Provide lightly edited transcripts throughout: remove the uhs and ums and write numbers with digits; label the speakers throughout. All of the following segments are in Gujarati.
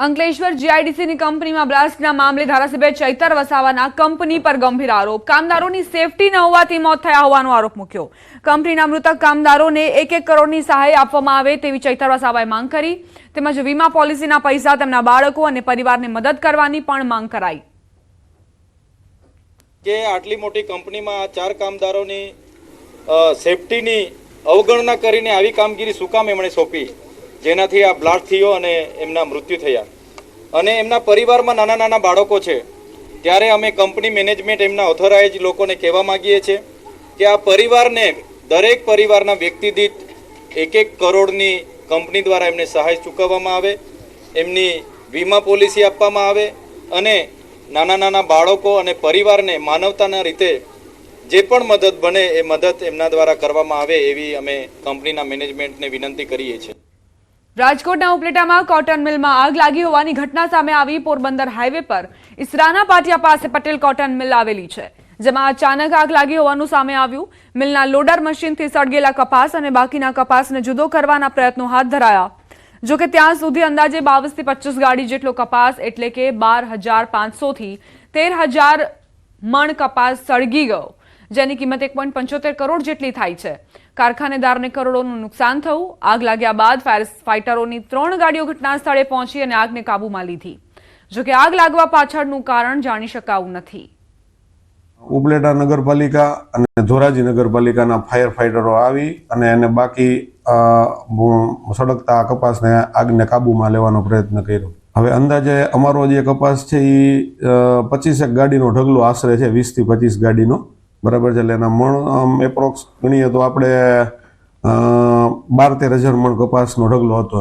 Speaker 1: અંકલેશ્વર જીઆઈડીસીની કંપનીમાં બ્લાસ્ટના મામલે ધારાસભ્ય ચૈતર વસાવાના કંપની પર ગંભીર આરોપ. કામદારોની સેફટી ન હોવાથી મોત થયા હોવાનો આરોપ મૂક્યો. કંપનીના મૃતક કામદારોને 1-1 કરોડની સહાય આપવામાં આવે તેવી ચૈતર વસાવાએ માંગ કરી. તેમજ વીમા પોલિસીના પૈસા તેમના બાળકો અને પરિવારને મદદ કરવાની પણ માંગ કરાઈ.
Speaker 2: કે આટલી મોટી કંપનીમાં 4 કામદારોની સેફટીની અવગણના કરીને આવી કામગીરી શું કામ એમણે સોંપી, જેનાથી આ બ્લાસ્ટ થયો અને એમના મૃત્યુ થયા. અને એમના પરિવારમાં નાના નાના બાળકો છે. ત્યારે અમે કંપની મેનેજમેન્ટ એમના ઓથોરાઇઝ લોકોને કહેવા માગીએ છીએ કે આ પરિવારને દરેક પરિવારના વ્યક્તિ દીઠ 1-1 કરોડની કંપની દ્વારા એમને સહાય ચૂકવવામાં આવે, એમની વીમા પોલિસી આપવામાં આવે અને નાના નાના બાળકો અને પરિવારને માનવતાના રીતે જે પણ મદદ બને એ મદદ એમના દ્વારા કરવામાં આવે એવી અમે કંપનીના મેનેજમેન્ટને વિનંતી કરીએ છીએ.
Speaker 1: રાજકોટના ઉપલેટામાં કોટન મિલમાં આગ લાગી હોવાની ઘટના સામે આવી. પોરબંદર હાઈવે પર ઈસરાના પાટિયા પાસે પટેલ કોટન મિલ આવેલી છે, જેમાં અચાનક આગ લાગી હોવાનું સામે આવ્યું. મિલના લોડર મશીનથી સળગેલા કપાસ અને બાકીના કપાસને જુદો કરવાના પ્રયત્નો હાથ ધરાયા. જોકે ત્યાં સુધી અંદાજે 22 થી 25 ગાડી જેટલો કપાસ એટલે કે 12,500 થી 13,000 મણ કપાસ સળગી ગયો, જેની કિંમત 1.75 કરોડ જેટલી થાય છે. કારખાનેદારને કરોડોનું નુકસાન થયું. આગ લાગ્યા બાદ ફાયર ફાઇટરોની 3 ગાડીઓ ઘટના સ્થળે પહોંચી અને આગને કાબૂમાં લીધી. જોકે આગ લાગવા પાછળનું કારણ જાણી શકાયું નથી.
Speaker 3: ઉપલેટા નગરપાલિકા અને ધોરાજી નગરપાલિકાના ફાયર ફાઇટરો આવી અને એને બાકી સળગતા કપાસને આગને કાબૂમાં લેવાનો પ્રયત્ન કર્યો. હવે અંદાજે અમારો જે કપાસ છે એ 25 ગાડીનો ઢગલો આશરે છે, 20 થી 25 ગાડીનો, બરાબર છે. એટલે એના મણ એપ્રોક્સ ગણીએ તો આપણે 12-13 હજાર મણ કપાસનો ઢગલો હતો.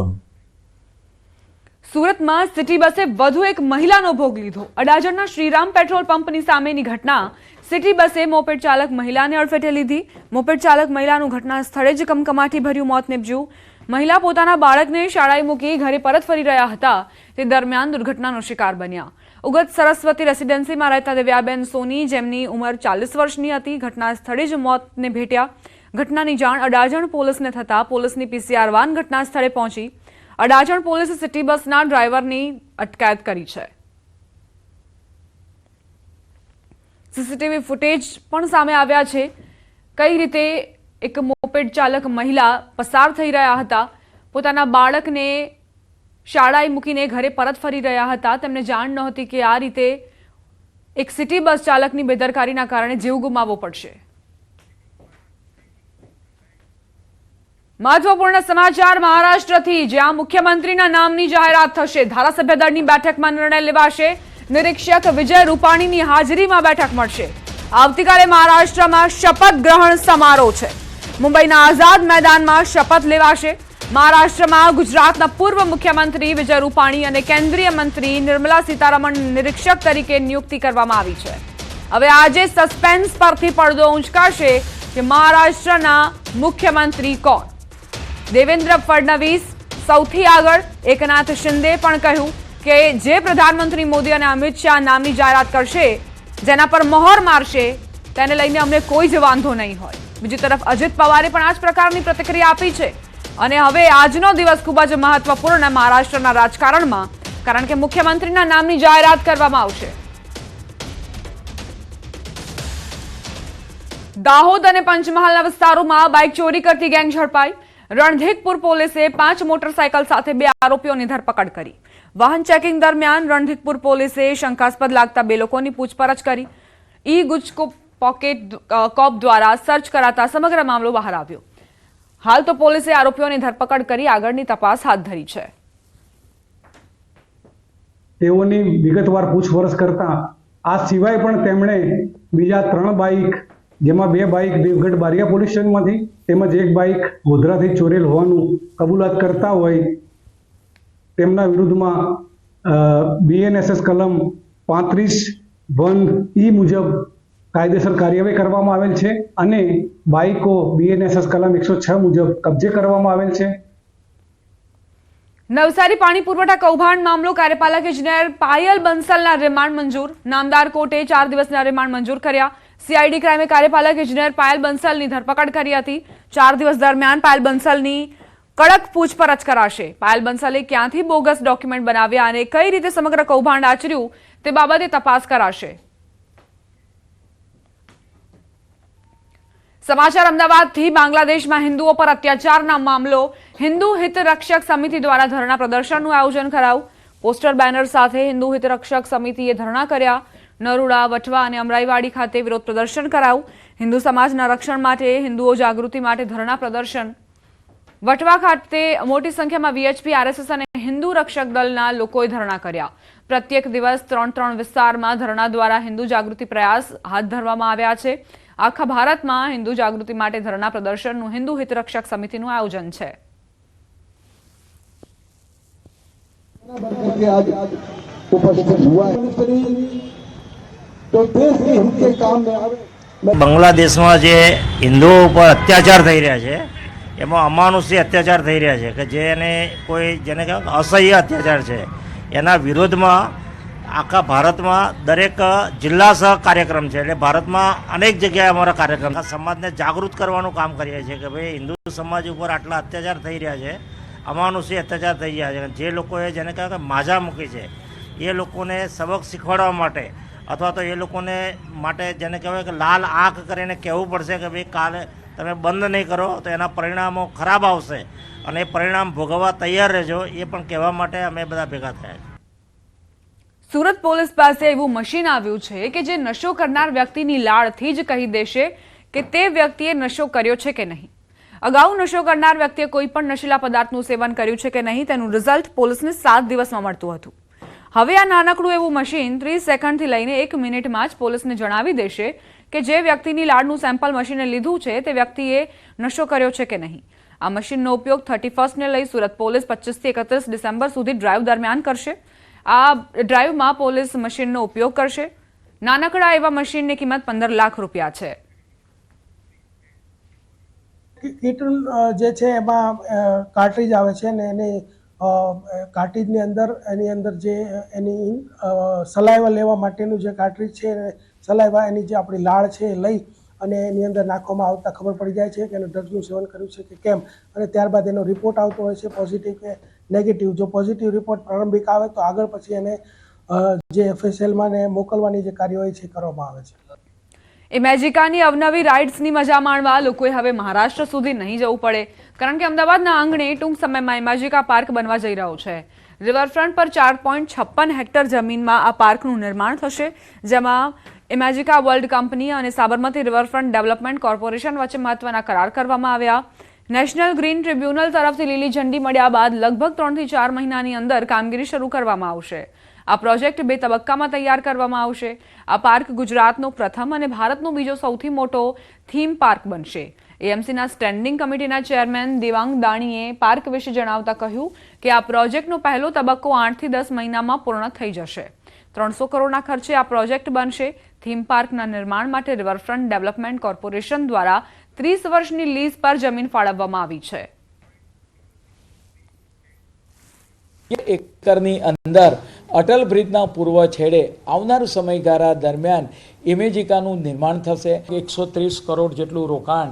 Speaker 1: સુરતમાં સિટી બસે વધુ એક મહિલાનો ભોગ લીધો. અડાજણના શ્રીરામ પેટ્રોલ પંપની સામેની ઘટના. સિટી બસે મોપેડ ચાલક મહિલાને અડફેટે લીધી. મોપેડ ચાલક મહિલાનું ઘટના સ્થળે જ કમકમાટી ભર્યું મોત નીપજ્યું. મહિલા પોતાના બાળકને શાળાએ મૂકી ઘરે પરત ફરી રહ્યા હતા તે દરમિયાન દુર્ઘટનાનો શિકાર બન્યા. ઉગત સરસ્વતી રેસિડેન્સીમાં રહેતા દિવ્યાબેન સોની, જેમની ઉંમર 40 વર્ષની હતી, ઘટના સ્થળે જ મોતને ભેટ્યા. ઘટનાની જાણ અડાજણ પોલીસને થતાં પોલીસની પીસીઆર વાન ઘટના સ્થળે પહોંચી. અડાજણ પોલીસે સિટી બસના ડ્રાઈવરની અટકાયત કરી છે. સીસીટીવી ફૂટેજ પણ સામે આવ્યા છે. કઈ રીતે એક મોપેડ ચાલક મહિલા પસાર થઈ રહ્યા હતા, પોતાના બાળકને શાળાએ મૂકીને ઘરે પરત ફરી રહ્યા હતા. તેમને જાણ નહોતી કે આ રીતે એક સિટી બસ ચાલકની બેદરકારીના કારણે જીવ ગુમાવવો પડશે. મહત્વપૂર્ણ સમાચાર મહારાષ્ટ્રથી, જ્યાં મુખ્યમંત્રીના નામની જાહેરાત થશે. ધારાસભ્ય દળની બેઠકમાં નિર્ણય લેવાશે. નિરીક્ષક વિજય રૂપાણીની હાજરીમાં બેઠક મળશે. આવતીકાલે મહારાષ્ટ્રમાં શપથ ગ્રહણ સમારોહ છે. મુંબઈના આઝાદ મેદાનમાં શપથ લેવાશે. મહારાષ્ટ્રમાં ગુજરાતના પૂર્વ મુખ્યમંત્રી વિજય રૂપાણી અને કેન્દ્રીય મંત્રી નિર્મલા સીતારમણ નિરીક્ષક તરીકે નિયુક્તિ કરવામાં આવી છે. હવે આજે સસ્પેન્સ પરથી પડદો ઊંચકાશે કે મહારાષ્ટ્રના મુખ્યમંત્રી કોણ. દેવેન્દ્ર ફડણવીસ સૌથી આગળ. એકનાથ શિંદે પણ કહ્યું કે જે પ્રધાનમંત્રી મોદી અને અમિત શાહ નામની જાહેરાત કરશે, જેના પર મહોર મારશે, તેને લઈને અમને કોઈ જ વાંધો નહીં હોય. બીજી તરફ અજીત પવારે પણ આ જ પ્રકારની પ્રતિક્રિયા આપી છે. અને હવે આજનો દિવસ ખૂબ જ મહત્વપૂર્ણ મહારાષ્ટ્રના રાજકારણમાં, કારણ કે મુખ્યમંત્રીના નામની જાહેરાત કરવામાં આવશે. દાહોદ અને પંચમહાલના વિસ્તારોમાં બાઇક ચોરી કરતી ગેંગ ઝડપાઈ. રણધીકપુર પોલીસે 5 મોટરસાયકલ સાથે 2 આરોપીઓની ધરપકડ કરી. વાહન ચેકિંગ દરમિયાન રણધીકપુર પોલીસે શંકાસ્પદ લાગતા 2 લોકોની પૂછપરછ કરી. ઈ ગુજકો પોકેટ કોપ દ્વારા સર્ચ કરાતા સમગ્ર મામલો બહાર આવ્યો. હાલ તો પોલીસે આરોપીઓની ધરપકડ કરી આગળની તપાસ હાથ ધરી છે.
Speaker 4: તેઓની વિગતવાર પૂછપરછ કરતા આ સિવાય પણ તેમણે બીજા 3 બાઇક, જેમાં 2 બાઇક દેવગઢ બારિયા પોલીસ સ્ટેશનમાંથી તેમજ 1 બાઇક ગોધરાથી ચોરેલ હોવાનું કબૂલાત કરતા હોય. તેમના વિરુદ્ધમાં BNSS કલમ 35(1) મુજબ કાયદેસર કાર્યવાહી કરવામાં આવેલ છે અને બાઇકો BNSS કલમ 106 મુજબ કબજે કરવામાં આવેલ છે.
Speaker 1: નવસારી પાણી પુરવઠા કૌભાંડ મામલો. કાર્યપાલક ઇજનેર પાયલ બંસલના રિમાન્ડ મંજૂર. નામદાર કોર્ટે 4 દિવસના રિમાન્ડ મંજૂર કર્યા. સીઆઈડી ક્રાઇમે કાર્યપાલક ઇજનેર પાયલ બંસલની ધરપકડ કરી હતી. 4 દિવસ દરમિયાન પાયલ બંસલની કડક પૂછપરછ કરાશે. પાયલ બંસલે ક્યાંથી બોગસ ડોક્યુમેન્ટ બનાવ્યા અને કઈ રીતે સમગ્ર કૌભાંડ આચર્યું તે બાબતે તપાસ કરાશે. સમાચાર અમદાવાદથી. બાંગ્લાદેશમાં હિન્દુઓ પર અત્યાચારના મામલો. હિન્દુ હિત રક્ષક સમિતિ દ્વારા ધરણા પ્રદર્શનનું આયોજન કરાયું. પોસ્ટર બેનર સાથે હિન્દુ હિત રક્ષક સમિતિએ ધરણા કર્યા. નરુડા, વટવા અને અમરાઈવાડી ખાતે વિરોધ પ્રદર્શન કરાયું. હિન્દુ સમાજના રક્ષણ માટે, હિન્દુઓ જાગૃતિ માટે ધરણા પ્રદર્શન. વટવા ખાતે મોટી સંખ્યામાં વીએચપી, આરએસએસ અને હિન્દુ રક્ષક દળના લોકોએ ધરણા કર્યા. પ્રત્યેક દિવસ 3 વિસ્તારમાં ધરણા દ્વારા હિન્દુ જાગૃતિ પ્રયાસ હાથ ધરવામાં આવ્યા છે. આખા ભારતમાં હિન્દુ જાગૃતિ માટે ધરણા પ્રદર્શનનું હિન્દુ હિત રક્ષક સમિતિનું આયોજન છે.
Speaker 5: બાંગ્લાદેશમાં જે હિન્દુઓ ઉપર અત્યાચાર થઈ રહ્યા છે, એમાં અમાનુષી અત્યાચાર થઈ રહ્યા છે કે જેને જેને કહેવાય અસહ્ય અત્યાચાર છે, એના વિરોધમાં આખા ભારતમાં દરેક જિલ્લા સહ કાર્યક્રમ છે. એટલે ભારતમાં અનેક જગ્યાએ અમારા કાર્યક્રમ સમાજને જાગૃત કરવાનું કામ કરીએ છીએ કે ભાઈ હિન્દુ સમાજ ઉપર આટલા અત્યાચાર થઈ રહ્યા છે, અમાનુષી અત્યાચાર થઈ રહ્યા છે. જે લોકોએ જેને કહેવાય કે માજા મૂકી છે એ લોકોને સબક શીખવાડવા માટે અથવા તો એ લોકોને માટે જેને કહેવાય કે લાલ આંખ કરીને કહેવું પડશે કે ભાઈ કાલે તમે બંધ નહીં કરો તો એના પરિણામો ખરાબ આવશે અને એ પરિણામ ભોગવવા તૈયાર રહેજો, એ પણ કહેવા માટે અમે બધા ભેગા થયા.
Speaker 1: સુરત પોલીસ પાસે એવું મશીન આવ્યું છે કે જે નશો કરનાર વ્યક્તિની લાળથી જ કહી દેશે કે તે વ્યક્તિએ નશો કર્યો છે કે નહીં. અગાઉ નશો કરનાર વ્યક્તિએ કોઈ પણ નશીલા પદાર્થનું સેવન કર્યું છે કે નહીં તેનું રિઝલ્ટ પોલીસને 7 દિવસમાં મળતું હતું. હવે આ નાનકડું એવું મશીન 30 સેકન્ડથી લઈને 1 મિનિટમાં જ પોલીસને જણાવી દેશે કે જે વ્યક્તિની લાળનું સેમ્પલ મશીને લીધું છે તે વ્યક્તિએ નશો કર્યો છે કે નહીં. આ મશીનનો ઉપયોગ 31ને લઈ સુરત પોલીસ 25 થી 31 ડિસેમ્બર સુધી ડ્રાઈવ દરમિયાન કરશે. આ ડ્રાઈવમાં પોલીસ મશીનનો ઉપયોગ કરશે. નાનકડા એવા મશીનની કિંમત 15 લાખ રૂપિયા છે.
Speaker 6: કીટલ જે છે એમાં કાર્ટ્રીજ આવે છે ને એની કાર્ટ્રીજની અંદર જે એની સલાઈવા લેવા માટેનું જે કાર્ટ્રીજ છે, સલાઈવા એની જે આપણી લાળ છે એ લઈ અને એની અંદર નાખવામાં આવતા ખબર પડી જાય છે કે એને ડ્રગ્સનું સેવન કર્યું છે કે કેમ, અને ત્યારબાદ એનો રિપોર્ટ આવતો હોય છે પોઝિટિવ કે નેગેટિવ. જો પોઝિટિવ રિપોર્ટ પ્રારંભિક આવે તો આગળ પછી એને જે FSLમાં ને મોકલવાની જે કાર્યવાહી છે કરવામાં આવે છે.
Speaker 1: ઇમેજિકાની અવનવી રાઇડ્સની મજા માણવા લોકોએ હવે મહારાષ્ટ્ર સુધી નહીં જવું પડે, કારણ કે અમદાવાદના આંગણે ટૂંક સમયમાં ઇમેજિકા પાર્ક બનવા જઈ રહ્યો છે. રિવરફ્રન્ટ પર 4.56 હેક્ટર જમીનમાં આ પાર્કનું નિર્માણ થશે, જેમાં ઇમેજિકા વર્લ્ડ કંપની અને સાબરમતી રિવરફ્રન્ટ ડેવલપમેન્ટ કોર્પોરેશન વચ્ચે મહત્વના કરાર કરવામાં આવ્યા. નેશનલ ગ્રીન ટ્રિબ્યુનલ તરફથી લીલી ઝંડી મળ્યા બાદ લગભગ 3 થી 4 મહિનાની અંદર કામગીરી શરૂ કરવામાં આવશે. આ પ્રોજેક્ટ 2 તબક્કામાં તૈયાર કરવામાં આવશે. આ પાર્ક ગુજરાતનો પ્રથમ અને ભારતનો બીજો સૌથી મોટો થીમ પાર્ક બનશે. એએમસીના સ્ટેન્ડિંગ કમિટીના ચેરમેન દેવાંગ દાણીએ પાર્ક વિશે જણાવતા કહ્યું કે આ પ્રોજેક્ટનો પહેલો તબક્કો 8 થી 10 મહિનામાં પૂર્ણ થઈ જશે. 300 કરોડના ખર્ચે આ પ્રોજેક્ટ બનશે. થીમ પાર્કના નિર્માણ માટે રિવરફ્રન્ટ ડેવલપમેન્ટ કોર્પોરેશન દ્વારા 30 વર્ષની લીઝ પર જમીન ફાળવવામાં આવી છે.
Speaker 7: એકરની અંદર અટલ બ્રિજના પૂર્વ છેડે આવનાર સમયગાળા દરમિયાન ઇમેજિકાનું નિર્માણ થશે. 130 કરોડ જેટલું રોકાણ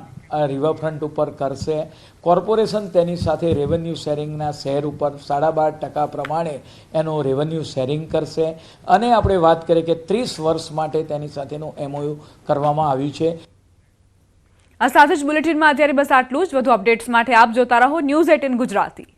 Speaker 7: રિવરફ્રન્ટ ઉપર કરશે. કોર્પોરેશન તેની સાથે રેવન્યુ શેરિંગના શેર ઉપર 12.5% પ્રમાણે એનું રેવન્યુ શેરિંગ કરશે. અને આપણે વાત કરીએ કે 30 વર્ષ માટે તેની સાથેનું MOU કરવામાં આવ્યું છે.
Speaker 1: આ સાથે જ બુલેટિનમાં અત્યારે બસ આટલું જ. વધુ અપડેટ્સ માટે આપ જોતા રહો News 18 ગુજરાતી.